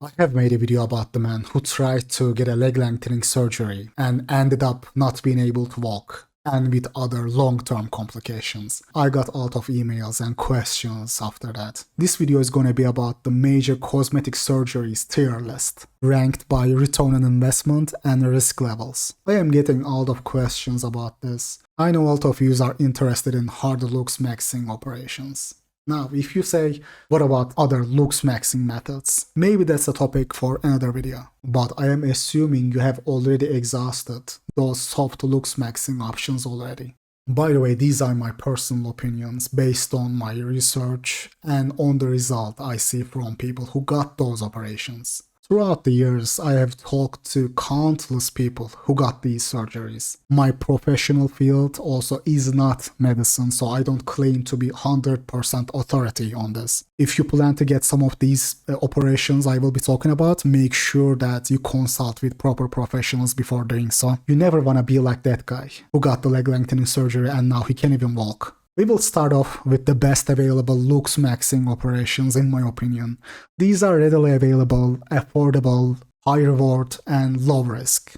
I have made a video about the man who tried to get a leg lengthening surgery and ended up not being able to walk, and with other long-term complications. I got a lot of emails and questions after that. This video is going to be about the major cosmetic surgeries tier list, ranked by return on investment and risk levels. I am getting a lot of questions about this. I know a lot of you are interested in hard-Looksmaxxing operations. Now, if you say, what about other looksmaxxing methods? Maybe that's a topic for another video, but I am assuming you have already exhausted those soft looksmaxxing options already. By the way, these are my personal opinions based on my research and on the result I see from people who got those operations. Throughout the years, I have talked to countless people who got these surgeries. My professional field also is not medicine, so I don't claim to be 100% authority on this. If you plan to get some of these operations I will be talking about, make sure that you consult with proper professionals before doing so. You never want to be like that guy who got the leg lengthening surgery and now he can't even walk. We will start off with the best available looksmaxxing operations in my opinion. These are readily available, affordable, high reward, and low risk.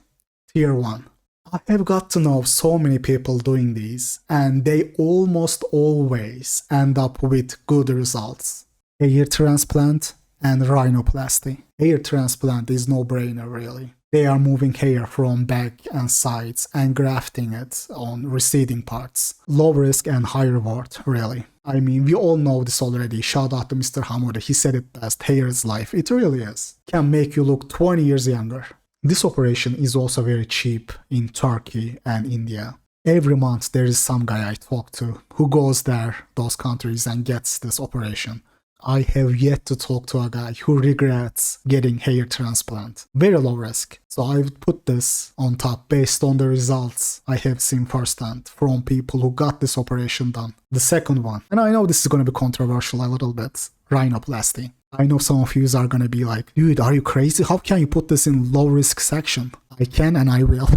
Tier 1. I have got to know so many people doing these, and they almost always end up with good results. Hair transplant and rhinoplasty. Hair transplant is no-brainer really. They are moving hair from back and sides and grafting it on receding parts. Low risk and high reward, really. I mean, we all know this already. Shout out to Mr. Hamouda, he said it best, hair is life. It really is. Can make you look 20 years younger. This operation is also very cheap in Turkey and India. Every month there is some guy I talk to who goes there, those countries, and gets this operation. I have yet to talk to a guy who regrets getting hair transplant. Very low risk. So I've put this on top based on the results I have seen firsthand from people who got this operation done. The second one, and I know this is going to be controversial a little bit, rhinoplasty. I know some of you are going to be like, dude, are you crazy? How can you put this in low risk section? I can and I will.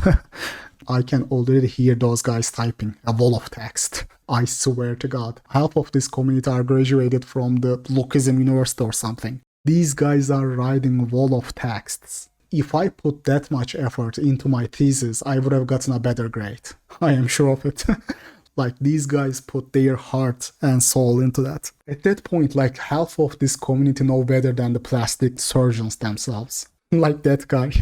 I can already hear those guys typing a wall of text. I swear to God. Half of this community are graduated from the Lookism University or something. These guys are writing a wall of texts. If I put that much effort into my thesis, I would have gotten a better grade. I am sure of it. Like, these guys put their heart and soul into that. At that point, like, half of this community know better than the plastic surgeons themselves. Like that guy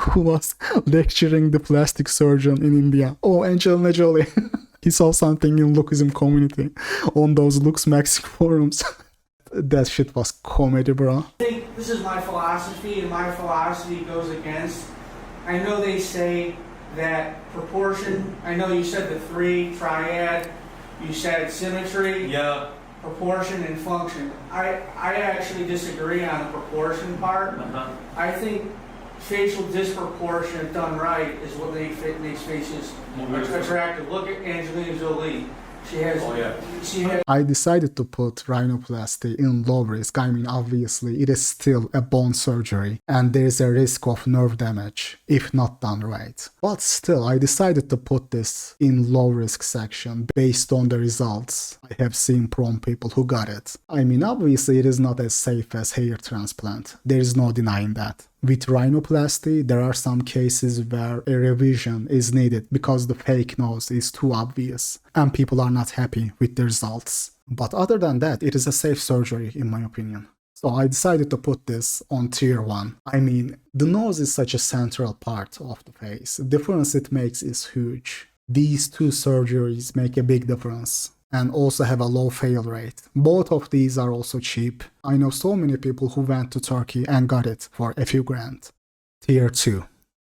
who was lecturing the plastic surgeon in India. Oh, Angelina Jolie. He saw something in Lookism community on those Looksmaxxing forums. That shit was comedy, bro. I think this is my philosophy, and my philosophy goes against. I know they say that proportion. I know you said the three triad. You said symmetry. Yeah. Proportion and function. I actually disagree on the proportion part. I think facial disproportion done right is what makes faces attractive. Look at Angelina Jolie. She has, I decided to put rhinoplasty in low risk. I mean, obviously, it is still a bone surgery, and there is a risk of nerve damage if not done right. But still, I decided to put this in low risk section based on the results I have seen from people who got it. I mean, obviously, it is not as safe as hair transplant. There is no denying that. With rhinoplasty, there are some cases where a revision is needed because the fake nose is too obvious and people are not happy with the results. But other than that, it is a safe surgery in my opinion. So I decided to put this on tier 1. I mean, the nose is such a central part of the face. The difference it makes is huge. These two surgeries make a big difference and also have a low fail rate. Both of these are also cheap. I know so many people who went to Turkey and got it for a few grand. Tier 2.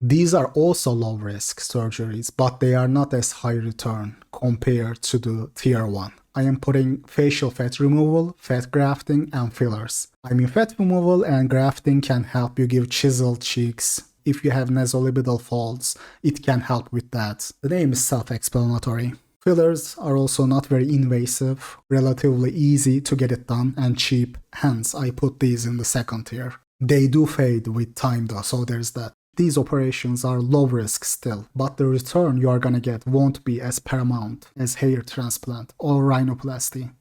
These are also low risk surgeries, but they are not as high return compared to the tier 1. I am putting facial fat removal, fat grafting, and fillers. I mean, fat removal and grafting can help you give chiseled cheeks. If you have nasolabial folds, it can help with that. The name is self-explanatory. Fillers are also not very invasive, relatively easy to get it done, and cheap, hence I put these in the second tier. They do fade with time though, so there's that. These operations are low risk still, but the return you are gonna get won't be as paramount as hair transplant or rhinoplasty.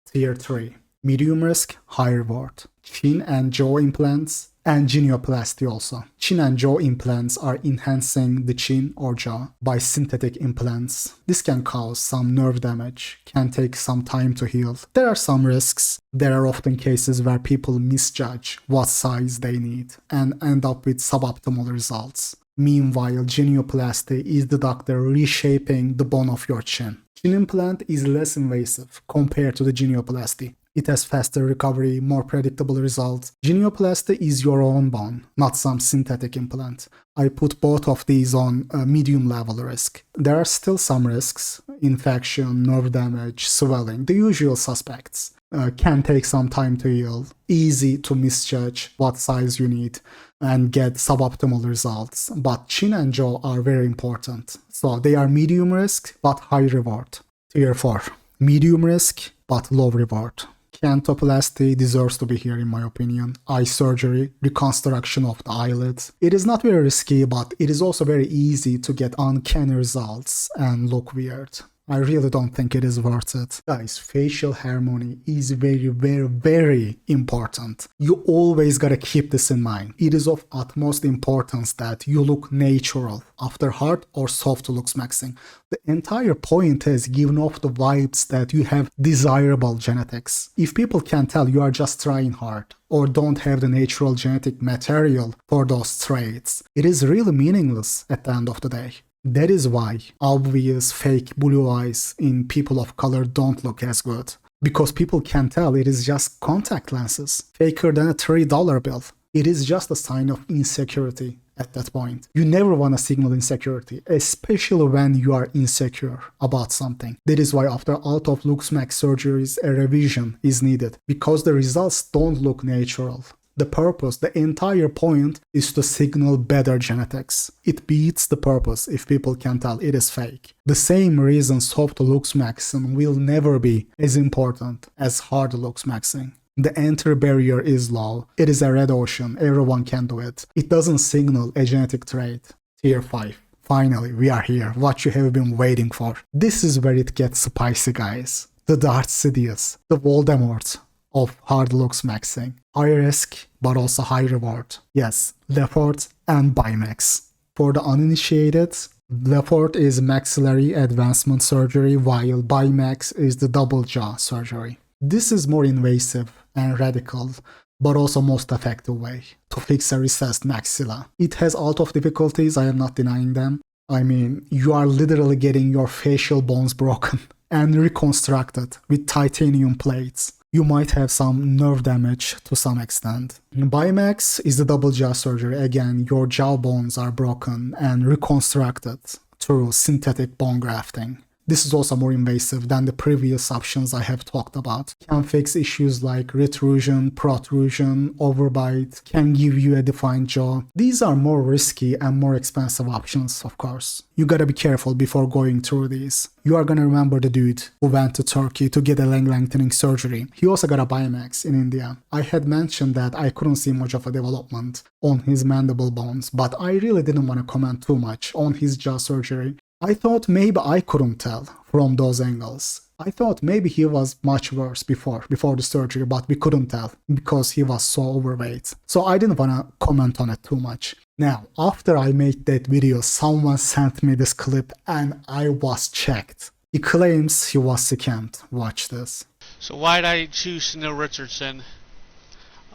Tier 3. Medium risk, high reward. Chin and jaw implants And genioplasty also. Chin and jaw implants are enhancing the chin or jaw by synthetic implants. This can cause some nerve damage, can take some time to heal. There are some risks. There are often cases where people misjudge what size they need and end up with suboptimal results. Meanwhile, genioplasty is the doctor reshaping the bone of your chin. Chin implant is less invasive compared to the genioplasty. It has faster recovery, more predictable results. Genioplasty is your own bone, not some synthetic implant. I put both of these on a medium level risk. There are still some risks: infection, nerve damage, swelling, the usual suspects. Can take some time to heal, easy to misjudge what size you need and get suboptimal results. But chin and jaw are very important. So they are medium risk but high reward. Tier 4. Medium risk but low reward. Canthoplasty deserves to be here in my opinion. Eye surgery, reconstruction of the eyelid. It is not very risky, but it is also very easy to get uncanny results and look weird. I really don't think it is worth it. Guys, facial harmony is very, very, very important. You always gotta keep this in mind. It is of utmost importance that you look natural after hard or soft looksmaxxing. The entire point is giving off the vibes that you have desirable genetics. If people can tell you are just trying hard or don't have the natural genetic material for those traits, it is really meaningless at the end of the day. That is why obvious fake blue eyes in people of color don't look as good. Because people can tell it is just contact lenses, faker than a $3 bill. It is just a sign of insecurity at that point. You never want to signal insecurity, especially when you are insecure about something. That is why after out of Looksmax surgeries, a revision is needed, because the results don't look natural. The purpose, the entire point is to signal better genetics. It beats the purpose if people can tell it is fake. The same reason soft looksmaxxing will never be as important as hard looksmaxxing. The entry barrier is low. It is a red ocean. Everyone can do it. It doesn't signal a genetic trait. Tier 5. Finally, we are here. What you have been waiting for. This is where it gets spicy, guys. The Darth Sidious. The Voldemort of hard looksmaxxing. High risk, but also high reward. Yes, Lefort and Bimax. For the uninitiated, Lefort is maxillary advancement surgery, while Bimax is the double jaw surgery. This is more invasive and radical, but also most effective way to fix a recessed maxilla. It has a lot of difficulties, I am not denying them. I mean, you are literally getting your facial bones broken and reconstructed with titanium plates. You might have some nerve damage to some extent. Bimax is the double jaw surgery. Again, your jaw bones are broken and reconstructed through synthetic bone grafting. This is also more invasive than the previous options I have talked about. Can fix issues like retrusion, protrusion, overbite, can give you a defined jaw. These are more risky and more expensive options, of course. You gotta be careful before going through these. You are gonna remember the dude who went to Turkey to get a leg lengthening surgery. He also got a Bimax in India. I had mentioned that I couldn't see much of a development on his mandible bones, but I really didn't want to comment too much on his jaw surgery. I thought maybe I couldn't tell from those angles. I thought maybe he was much worse before the surgery, but we couldn't tell because he was so overweight. So I didn't want to comment on it too much. Now, after I made that video, someone sent me this clip and I was checked. He claims he was scammed. Watch this. So why did I choose Sunil Richardson?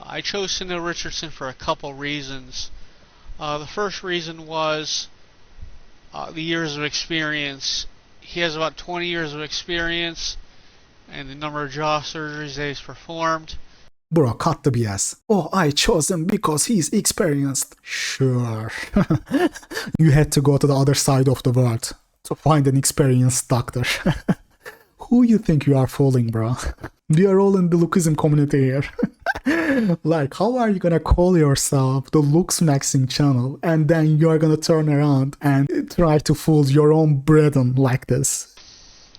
I chose Sunil Richardson for a couple reasons. The first reason was the years of experience. He has about 20 years of experience and the number of jaw surgeries that he's performed. Bro, cut the BS. Oh, I chose him because he's experienced. Sure. You had to go to the other side of the world to find an experienced doctor. Who you think you are fooling, bro? We are all in the lookism community here. Like, how are you gonna call yourself the Looksmaxxing channel and then you're gonna turn around and try to fool your own brethren like this?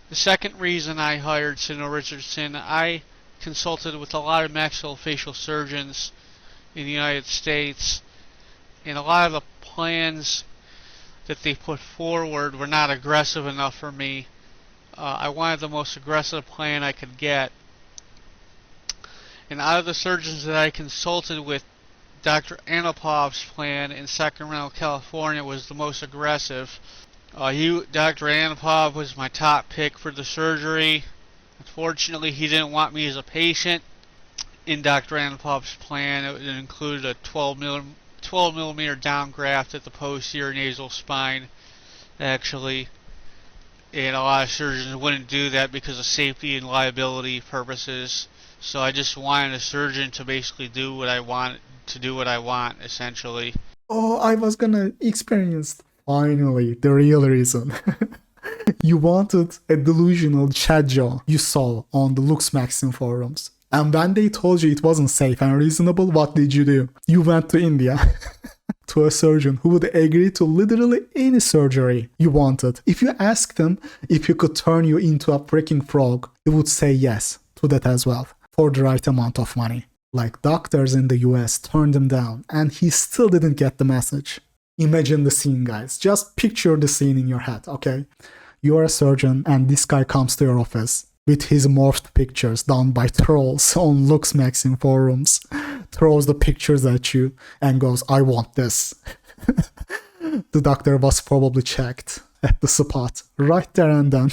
The second reason I hired Sunil Richardson, I consulted with a lot of maxillofacial surgeons in the United States, and a lot of the plans that they put forward were not aggressive enough for me. I wanted the most aggressive plan I could get. And out of the surgeons that I consulted with, Dr. Anapov's plan in Sacramento, California was the most aggressive. Dr. Anapov was my top pick for the surgery. Unfortunately, he didn't want me as a patient. In Dr. Anapov's plan, it included a 12 millimeter downgraft at the posterior nasal spine, actually. And a lot of surgeons wouldn't do that because of safety and liability purposes. So I just wanted a surgeon to basically do what I want, essentially. Oh, I was gonna experience finally the real reason. You wanted a delusional Chad jaw you saw on the Looksmaxxing forums. And when they told you it wasn't safe and reasonable, what did you do? You went to India to a surgeon who would agree to literally any surgery you wanted. If you asked him if he could turn you into a freaking frog, he would say yes to that as well, for the right amount of money. Like doctors in the US turned him down, and he still didn't get the message. Imagine the scene, guys. Just picture the scene in your head, okay? You're a surgeon, and this guy comes to your office with his morphed pictures done by trolls on Looksmaxxing forums, throws the pictures at you and goes, "I want this." The doctor was probably checked at the spot right there and then.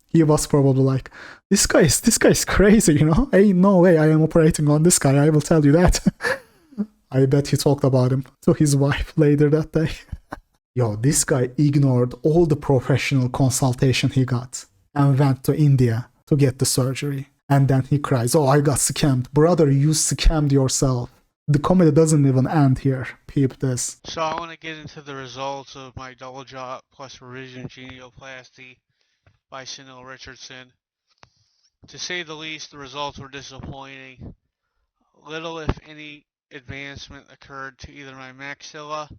He was probably like, this guy is crazy, you know? Ain't no way I am operating on this guy, I will tell you that. I bet he talked about him to his wife later that day. Yo, this guy ignored all the professional consultation he got and went to India to get the surgery. And then he cries, "Oh, I got scammed." Brother, you scammed yourself. The comedy doesn't even end here. Peep this. So I want to get into the results of my double jaw plus revision genioplasty by Sunil Richardson. To say the least, the results were disappointing. Little, if any, advancement occurred to either my maxilla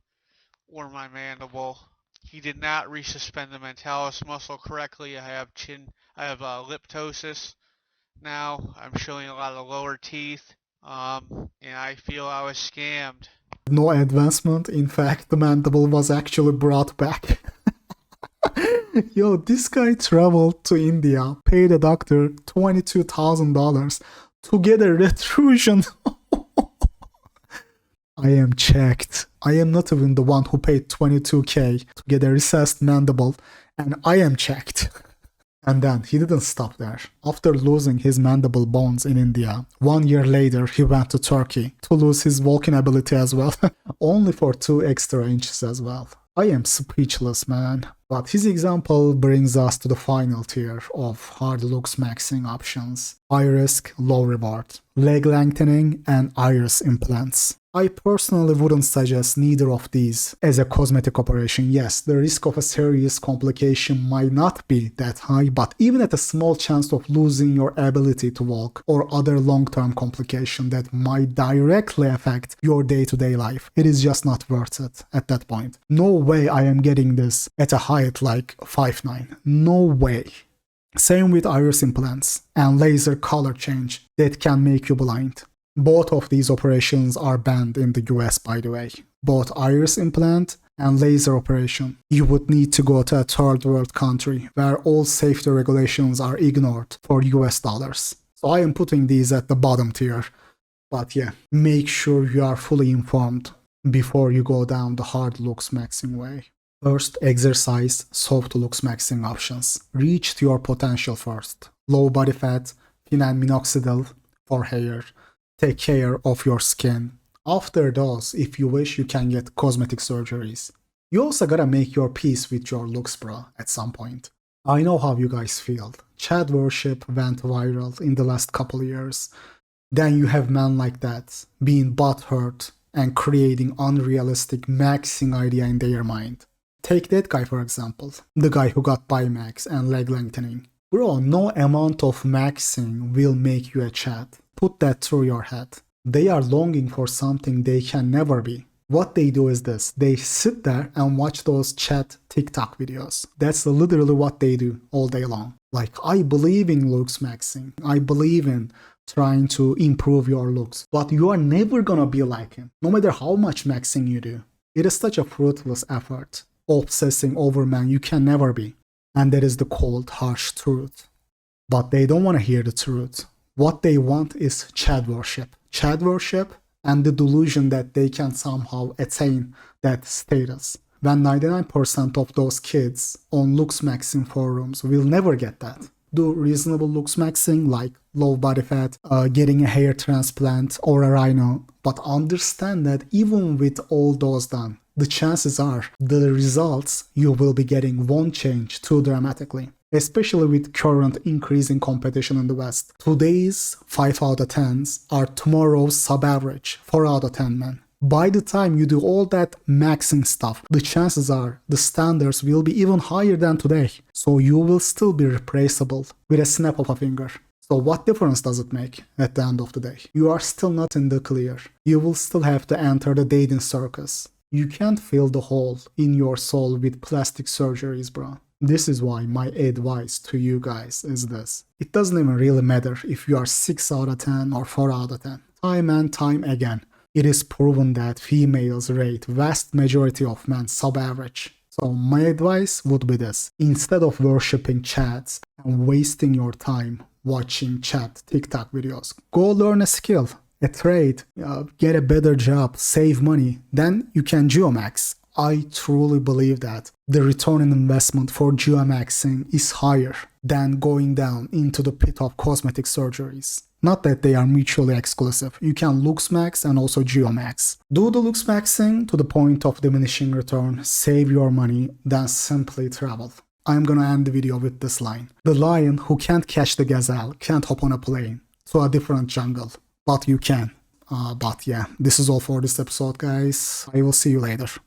or my mandible. He did not resuspend the mentalis muscle correctly. I have liptosis now. I'm showing a lot of lower teeth, and I feel I was scammed. No advancement. In fact, the mandible was actually brought back. Yo, this guy traveled to India, paid a doctor $22,000 to get a retrusion. I am checked. I am not even the one who paid $22K to get a recessed mandible, and I am checked. And then he didn't stop there. After losing his mandible bones in India, 1 year later he went to Turkey to lose his walking ability as well. Only for 2 extra inches as well. I am speechless, man. But his example brings us to the final tier of hard-Looksmaxxing options. High risk, low reward. Leg lengthening and iris implants. I personally wouldn't suggest neither of these as a cosmetic operation. Yes, the risk of a serious complication might not be that high, but even at a small chance of losing your ability to walk or other long-term complication that might directly affect your day-to-day life, it is just not worth it at that point. No way I am getting this at a height like 5'9". No way. Same with iris implants and laser color change that can make you blind. Both of these operations are banned in the US, by the way. Both iris implant and laser operation. You would need to go to a third world country where all safety regulations are ignored for US dollars. So I am putting these at the bottom tier. But yeah, make sure you are fully informed before you go down the hard-Looksmaxxing way. First, exercise, soft Looksmaxxing options. Reach to your potential first. Low body fat, phenyl minoxidil for hair. Take care of your skin. After those, if you wish, you can get cosmetic surgeries. You also gotta make your peace with your looks, bro, at some point. I know how you guys feel. Chad worship went viral in the last couple years. Then you have men like that being butthurt and creating unrealistic maxing idea in their mind. Take that guy for example, the guy who got Bimax and leg lengthening. Bro, no amount of maxing will make you a Chad. Put that through your head. They are longing for something they can never be. What they do is this. They sit there and watch those Chad TikTok videos. That's literally what they do all day long. Like, I believe in Looksmaxxing. I believe in trying to improve your looks. But you are never gonna be like him, no matter how much maxing you do. It is such a fruitless effort. Obsessing over man you can never be. And that is the cold, harsh truth. But they don't want to hear the truth. What they want is Chad worship. Chad worship and the delusion that they can somehow attain that status. When 99% of those kids on Looksmaxxing forums will never get that. Do reasonable Looksmaxxing like low body fat, getting a hair transplant or a rhino, but understand that even with all those done, the chances are the results you will be getting won't change too dramatically, especially with current increasing competition in the West. Today's 5 out of 10s are tomorrow's sub-average 4 out of 10 men. By the time you do all that maxing stuff, the chances are the standards will be even higher than today. So you will still be replaceable with a snap of a finger. So what difference does it make at the end of the day? You are still not in the clear. You will still have to enter the dating circus. You can't fill the hole in your soul with plastic surgeries, bro. This is why my advice to you guys is this. It doesn't even really matter if you are 6 out of 10 or 4 out of 10. Time and time again, it is proven that females rate vast majority of men sub-average. So my advice would be this. Instead of worshipping chats and wasting your time watching chat TikTok videos, go learn a skill, a trade, get a better job, save money, then you can geomax. I truly believe that the return on investment for geomaxing is higher than going down into the pit of cosmetic surgeries. Not that they are mutually exclusive. You can Looksmax and also geomax. Do the Looksmaxing to the point of diminishing return, save your money, then simply travel. I'm gonna end the video with this line. The lion who can't catch the gazelle can't hop on a plane to a different jungle, but you can. But yeah, this is all for this episode, guys. I will see you later.